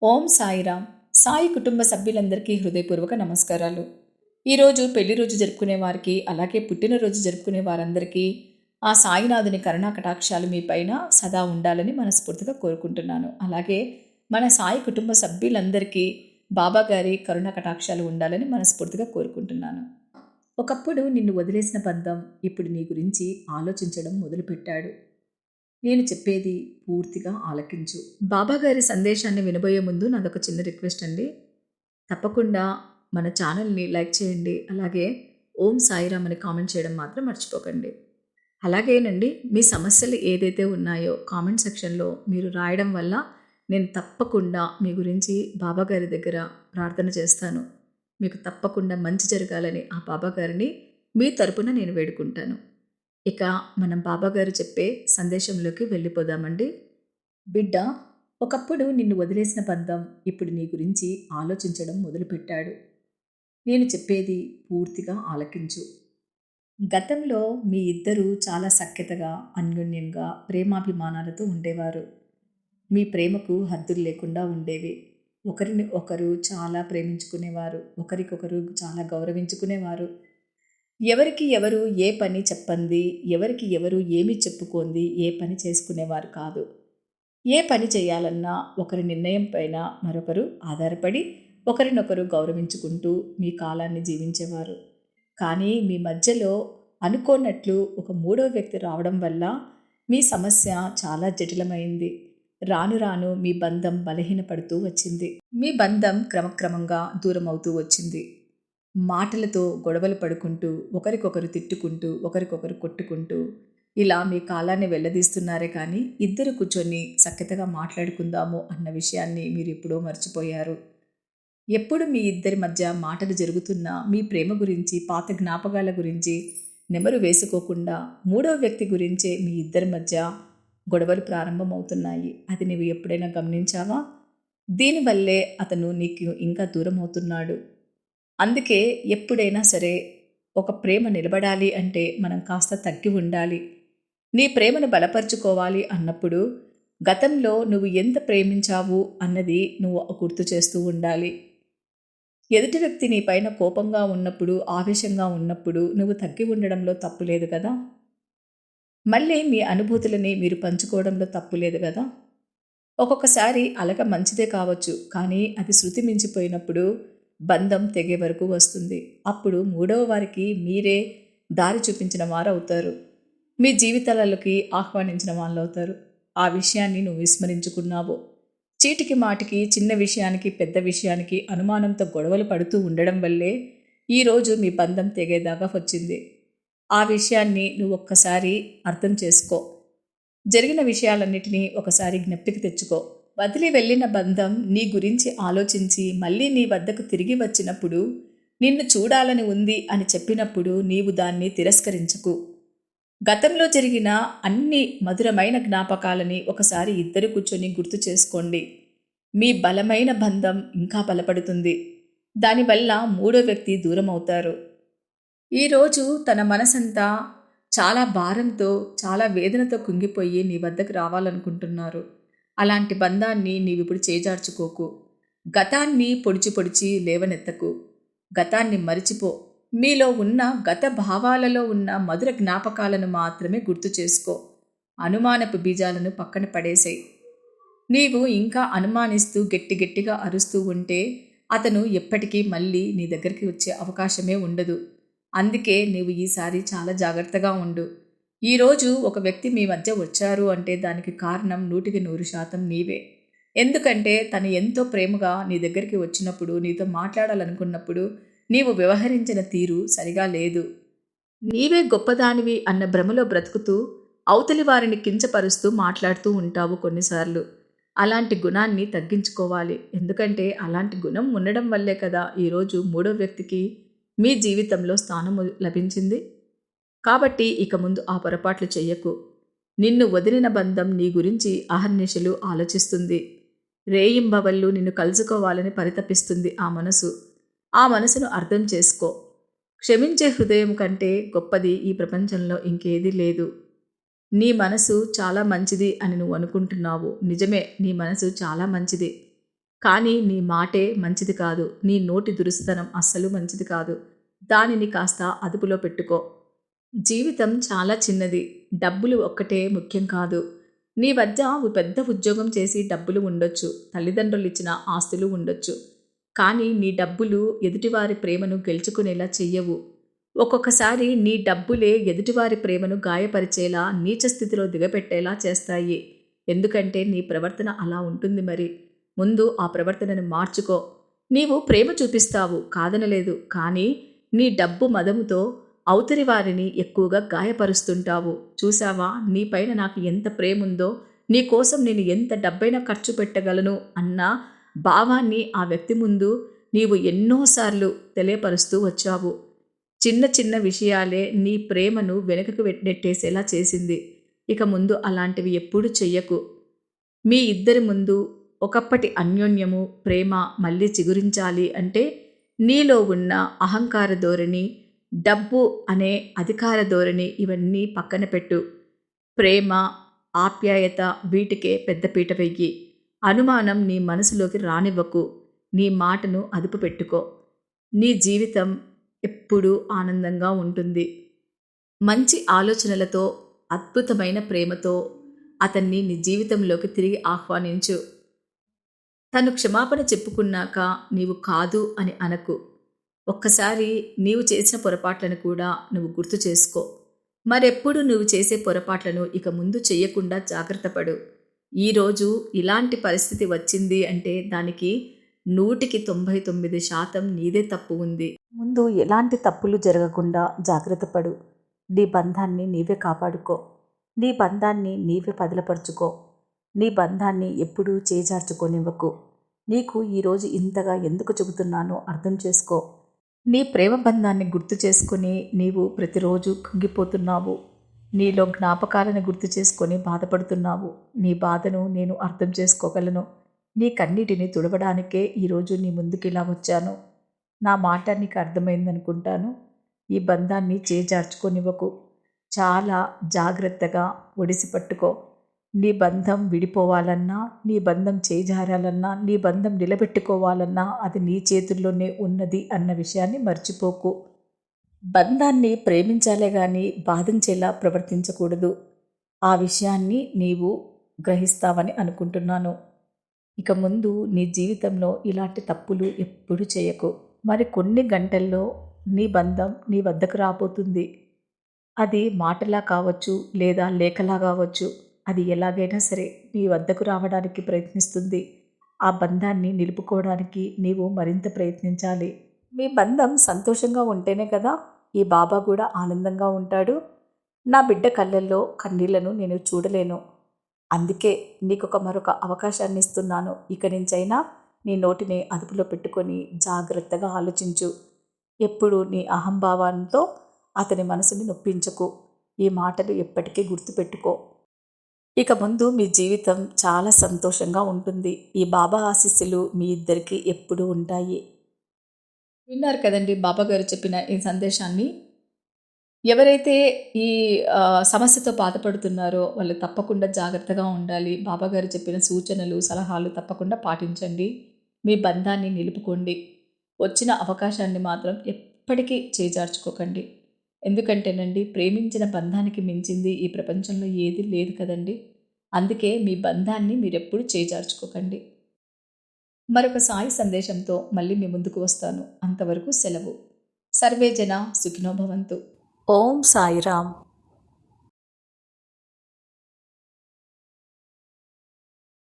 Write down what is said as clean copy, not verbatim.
ఓం సాయిరామ్. సాయి కుటుంబ సభ్యులందరికీ హృదయపూర్వక నమస్కారాలు. ఈరోజు పెళ్లి రోజు జరుపుకునే వారికి, అలాగే పుట్టినరోజు జరుపుకునే వారందరికీ ఆ సాయినాథుని కరుణా కటాక్షాలు మీ పైన సదా ఉండాలని మనస్ఫూర్తిగా కోరుకుంటున్నాను. అలాగే మన సాయి కుటుంబ సభ్యులందరికీ బాబా గారి కరుణా కటాక్షాలు ఉండాలని మనస్ఫూర్తిగా కోరుకుంటున్నాను. ఒకప్పుడు నిన్ను వదిలేసిన బంధం ఇప్పుడు నీ గురించి ఆలోచించడం మొదలుపెట్టాడు. నేను చెప్పేది పూర్తిగా ఆలకించు. బాబాగారి సందేశాన్ని వినబోయే ముందు నాదొక చిన్న రిక్వెస్ట్ అండి. తప్పకుండా మన ఛానల్ని లైక్ చేయండి. అలాగే ఓం సాయిరామ్ అని కామెంట్ చేయడం మాత్రం మర్చిపోకండి. అలాగేనండి, మీ సమస్యలు ఏదైతే ఉన్నాయో కామెంట్ సెక్షన్లో మీరు రాయడం వల్ల నేను తప్పకుండా మీ గురించి బాబాగారి దగ్గర ప్రార్థన చేస్తాను. మీకు తప్పకుండా మంచి జరగాలని ఆ బాబాగారిని మీ తరపున నేను వేడుకుంటాను. ఇక మనం బాబాగారు చెప్పే సందేశంలోకి వెళ్ళిపోదామండి. బిడ్డ, ఒకప్పుడు నిన్ను వదిలేసిన బంధం ఇప్పుడు నీ గురించి ఆలోచించడం మొదలుపెట్టాడు. నేను చెప్పేది పూర్తిగా ఆలకించు. గతంలో మీ ఇద్దరూ చాలా సఖ్యతగా, అన్యోన్యంగా, ప్రేమాభిమానాలతో ఉండేవారు. మీ ప్రేమకు హద్దులు లేకుండా ఉండేవి. ఒకరిని ఒకరు చాలా ప్రేమించుకునేవారు. ఒకరికొకరు చాలా గౌరవించుకునేవారు. ఎవరికి ఎవరు ఏ పని చెప్పంది, ఎవరికి ఎవరు ఏమి చెప్పుకోంది ఏ పని చేసుకునేవారు కాదు. ఏ పని చేయాలన్నా ఒకరి నిర్ణయం పైన మరొకరు ఆధారపడి ఒకరినొకరు గౌరవించుకుంటూ మీ కాలాన్ని జీవించేవారు. కానీ మీ మధ్యలో అనుకోనట్లు ఒక మూడవ వ్యక్తి రావడం వల్ల మీ సమస్య చాలా జటిలమైంది. రాను రాను మీ బంధం బలహీనపడుతూ వచ్చింది. మీ బంధం క్రమక్రమంగా దూరం అవుతూ వచ్చింది. మాటలతో గొడవలు పడుకుంటూ, ఒకరికొకరు తిట్టుకుంటూ, ఒకరికొకరు కొట్టుకుంటూ ఇలా మీ కాలాన్ని వెళ్ళదీస్తున్నారే కానీ ఇద్దరు కూర్చొని సఖ్యతగా మాట్లాడుకుందాము అన్న విషయాన్ని మీరు ఎప్పుడో మర్చిపోయారు. ఎప్పుడు మీ ఇద్దరి మధ్య మాటలు జరుగుతున్నా మీ ప్రేమ గురించి, పాత జ్ఞాపకాల గురించి నెమరు వేసుకోకుండా మూడవ వ్యక్తి గురించే మీ ఇద్దరి మధ్య గొడవలు ప్రారంభమవుతున్నాయి. అది నీవు ఎప్పుడైనా గమనించావా? దీనివల్లే అతను నీకు ఇంకా దూరం అవుతున్నాడు. అందుకే ఎప్పుడైనా సరే ఒక ప్రేమ నిలబడాలి అంటే మనం కాస్త తగ్గి ఉండాలి. నీ ప్రేమను బలపరుచుకోవాలి అన్నప్పుడు గతంలో నువ్వు ఎంత ప్రేమించావు అన్నది నువ్వు గుర్తు చేస్తూ ఉండాలి. ఎదుటి వ్యక్తి నీ పైన కోపంగా ఉన్నప్పుడు, ఆవేశంగా ఉన్నప్పుడు నువ్వు తగ్గి ఉండడంలో తప్పు లేదు కదా. మళ్ళీ మీ అనుభూతులని మీరు పంచుకోవడంలో తప్పు లేదు కదా. ఒక్కొక్కసారి అలక మంచిదే కావచ్చు, కానీ అది శృతి మించిపోయినప్పుడు బంధం తెగే వరకు వస్తుంది. అప్పుడు మూడవ వారికి మీరే దారి చూపించిన వారు అవుతారు. మీ జీవితాలలోకి ఆహ్వానించిన వాళ్ళు అవుతారు. ఆ విషయాన్ని నువ్వు విస్మరించుకున్నావు. చీటికి మాటికి, చిన్న విషయానికి, పెద్ద విషయానికి అనుమానంతో గొడవలు పడుతూ ఉండడం వల్లే ఈరోజు మీ బంధం తెగేదాకా వచ్చింది. ఆ విషయాన్ని నువ్వు ఒక్కసారి అర్థం చేసుకో. జరిగిన విషయాలన్నిటినీ ఒకసారి జ్ఞప్తికి తెచ్చుకో. వదిలి వెళ్ళిన బంధం నీ గురించి ఆలోచించి మళ్ళీ నీ వద్దకు తిరిగి వచ్చినప్పుడు, నిన్ను చూడాలని ఉంది అని చెప్పినప్పుడు నీవు దాన్ని తిరస్కరించకు. గతంలో జరిగిన అన్ని మధురమైన జ్ఞాపకాలని ఒకసారి ఇద్దరు కూర్చొని గుర్తు చేసుకోండి. మీ బలమైన బంధం ఇంకా బలపడుతుంది. దానివల్ల మూడో వ్యక్తి దూరం అవుతారు. ఈరోజు తన మనసంతా చాలా భారంతో, చాలా వేదనతో కుంగిపోయి నీ వద్దకు రావాలనుకుంటున్నారు. అలాంటి బంధాన్ని నీవిప్పుడు చేజార్చుకోకు. గతాన్ని పొడిచి పొడిచి లేవనెత్తకు. గతాన్ని మరిచిపో. మీలో ఉన్న గత భావాలలో ఉన్న మధుర జ్ఞాపకాలను మాత్రమే గుర్తు చేసుకో. అనుమానపు బీజాలను పక్కన పడేసేయి. నీవు ఇంకా అనుమానిస్తూ గట్టిగా అరుస్తూ ఉంటే అతను ఎప్పటికీ మళ్ళీ నీ దగ్గరికి వచ్చే అవకాశమే ఉండదు. అందుకే నీవు ఈసారి చాలా జాగ్రత్తగా ఉండు. ఈరోజు ఒక వ్యక్తి మీ మధ్య వచ్చారు అంటే దానికి కారణం 100% నీవే. ఎందుకంటే తను ఎంతో ప్రేమగా నీ దగ్గరికి వచ్చినప్పుడు, నీతో మాట్లాడాలనుకున్నప్పుడు నీవు వ్యవహరించిన తీరు సరిగా లేదు. నీవే గొప్పదానివి అన్న భ్రమలో బ్రతుకుతూ అవతలి వారిని కించపరుస్తూ మాట్లాడుతూ ఉంటావు కొన్నిసార్లు. అలాంటి గుణాన్ని తగ్గించుకోవాలి. ఎందుకంటే అలాంటి గుణం ఉండడం వల్లే కదా ఈరోజు మూడో వ్యక్తికి మీ జీవితంలో స్థానము లభించింది. కాబట్టి ఇక ముందు ఆ పొరపాట్లు చెయ్యకు. నిన్ను వదిలిన బంధం నీ గురించి అహర్నిశలు ఆలోచిస్తుంది. రేయింబవళ్ళు నిన్ను కలుసుకోవాలని పరితపిస్తుంది ఆ మనసు. ఆ మనసును అర్థం చేసుకో. క్షమించే హృదయం కంటే గొప్పది ఈ ప్రపంచంలో ఇంకేదీ లేదు. నీ మనసు చాలా మంచిది అని నువ్వు అనుకుంటున్నావు. నిజమే, నీ మనసు చాలా మంచిది. కానీ నీ మాటే మంచిది కాదు. నీ నోటి దురుసుతనం అస్సలు మంచిది కాదు. దానిని కాస్త అదుపులో పెట్టుకో. జీవితం చాలా చిన్నది. డబ్బులు ఒక్కటే ముఖ్యం కాదు. నీ వద్ద పెద్ద ఉద్యోగం చేసి డబ్బులు ఉండొచ్చు. తల్లిదండ్రులు ఇచ్చిన ఆస్తులు ఉండొచ్చు. కానీ నీ డబ్బులు ఎదుటివారి ప్రేమను గెలుచుకునేలా చెయ్యవు. ఒక్కొక్కసారి నీ డబ్బులే ఎదుటివారి ప్రేమను గాయపరిచేలా, నీచ స్థితిలో దిగపెట్టేలా చేస్తాయి. ఎందుకంటే నీ ప్రవర్తన అలా ఉంటుంది మరి. ముందు ఆ ప్రవర్తనను మార్చుకో. నీవు ప్రేమ చూపిస్తావు, కాదనలేదు. కానీ నీ డబ్బు మదముతో అవతలి వారిని ఎక్కువగా గాయపరుస్తుంటావు. చూసావా, నీపైన నాకు ఎంత ప్రేముందో, నీకోసం నేను ఎంత డబ్బైనా ఖర్చు పెట్టగలను అన్న భావాన్ని ఆ వ్యక్తి ముందు నీవు ఎన్నోసార్లు తెలియపరుస్తూ వచ్చావు. చిన్న చిన్న విషయాలే నీ ప్రేమను వెనుకకు నెట్టేసేలా చేసింది. ఇక ముందు అలాంటివి ఎప్పుడూ చెయ్యకు. మీ ఇద్దరి ముందు ఒకప్పటి అన్యోన్యము, ప్రేమ మళ్ళీ చిగురించాలి అంటే నీలో ఉన్న అహంకార ధోరణి, డబ్బు అనే అధికార ధోరణి ఇవన్నీ పక్కన పెట్టు. ప్రేమ, ఆప్యాయత వీటికే పెద్దపీట వెయ్యి. అనుమానం నీ మనసులోకి రానివ్వకు. నీ మాటను అదుపు పెట్టుకో. నీ జీవితం ఎప్పుడూ ఆనందంగా ఉంటుంది. మంచి ఆలోచనలతో, అద్భుతమైన ప్రేమతో అతన్ని నీ జీవితంలోకి తిరిగి ఆహ్వానించు. తను క్షమాపణ చెప్పుకున్నాక నీవు కాదు అని అనకు. ఒక్కసారి నీవు చేసిన పొరపాట్లను కూడా నువ్వు గుర్తు చేసుకో. మరెప్పుడు నువ్వు చేసే పొరపాట్లను ఇక ముందు చెయ్యకుండా జాగ్రత్తపడు. ఈరోజు ఇలాంటి పరిస్థితి వచ్చింది అంటే దానికి 99% నీదే తప్పు ఉంది. ముందు ఎలాంటి తప్పులు జరగకుండా జాగ్రత్తపడు. నీ బంధాన్ని నీవే కాపాడుకో. నీ బంధాన్ని నీవే పదిలపరుచుకో. నీ బంధాన్ని ఎప్పుడూ చేజార్చుకోనివ్వకు. నీకు ఈరోజు ఇంతగా ఎందుకు చెబుతున్నానో అర్థం చేసుకో. నీ ప్రేమ బంధాన్ని గుర్తు చేసుకుని నీవు ప్రతిరోజు కుంగిపోతున్నావు. నీలో జ్ఞాపకాలను గుర్తు చేసుకొని బాధపడుతున్నావు. నీ బాధను నేను అర్థం చేసుకోగలను. నీ కన్నీటిని తుడవడానికే ఈరోజు నీ ముందుకిలా వచ్చాను. నా మాట నీకు అర్థమైందనుకుంటాను. ఈ బంధాన్ని చేజార్చుకోనివ్వకు. చాలా జాగ్రత్తగా ఒడిసి పట్టుకో. నీ బంధం విడిపోవాలన్నా, నీ బంధం చేజారాలన్నా, నీ బంధం నిలబెట్టుకోవాలన్నా అది నీ చేతుల్లోనే ఉన్నది అన్న విషయాన్ని మర్చిపోకు. బంధాన్ని ప్రేమించాలే గాని బాధించేలా ప్రవర్తించకూడదు. ఆ విషయాన్ని నీవు గ్రహిస్తావని అనుకుంటున్నాను. ఇక ముందు నీ జీవితంలో ఇలాంటి తప్పులు ఎప్పుడూ చేయకు. మరి కొన్ని గంటల్లో నీ బంధం నీ వద్దకు రాబోతుంది. అది మాటలా కావచ్చు, లేదా లేఖలా కావచ్చు. అది ఎలాగైనా సరే నీ వద్దకు రావడానికి ప్రయత్నిస్తుంది. ఆ బంధాన్ని నిలుపుకోవడానికి నీవు మరింత ప్రయత్నించాలి. మీ బంధం సంతోషంగా ఉంటేనే కదా ఈ బాబా కూడా ఆనందంగా ఉంటాడు. నా బిడ్డ కళ్ళల్లో కన్నీళ్లను నేను చూడలేను. అందుకే నీకొక మరొక అవకాశాన్ని ఇస్తున్నాను. ఇక నుంచైనా నీ నోటిని అదుపులో పెట్టుకొని జాగ్రత్తగా ఆలోచించు. ఎప్పుడు నీ అహంభావంతో అతని మనసుని నొప్పించకు. ఈ మాటలు ఎప్పటికీ గుర్తుపెట్టుకో. ఇక ముందు మీ జీవితం చాలా సంతోషంగా ఉంటుంది. ఈ బాబా ఆశీస్సులు మీ ఇద్దరికీ ఎప్పుడూ ఉంటాయి. విన్నారు కదండి బాబా గారు చెప్పిన ఈ సందేశాన్ని. ఎవరైతే ఈ సమస్యతో బాధపడుతున్నారో వాళ్ళు తప్పకుండా జాగ్రత్తగా ఉండాలి. బాబా గారు చెప్పిన సూచనలు, సలహాలు తప్పకుండా పాటించండి. మీ బంధాన్ని నిలుపుకోండి. వచ్చిన అవకాశాన్ని మాత్రం ఎప్పటికీ చేజార్చుకోకండి. ఎందుకంటేనండి, ప్రేమించిన బంధానికి మించింది ఈ ప్రపంచంలో ఏది లేదు కదండి. అందుకే మీ బంధాన్ని మీరెప్పుడు చేజార్చుకోకండి. మరొక సాయి సందేశంతో మళ్ళీ మీ ముందుకు వస్తాను. అంతవరకు సెలవు. సర్వే జన సుఖినో భవంతు. ఓం సాయిరామ్.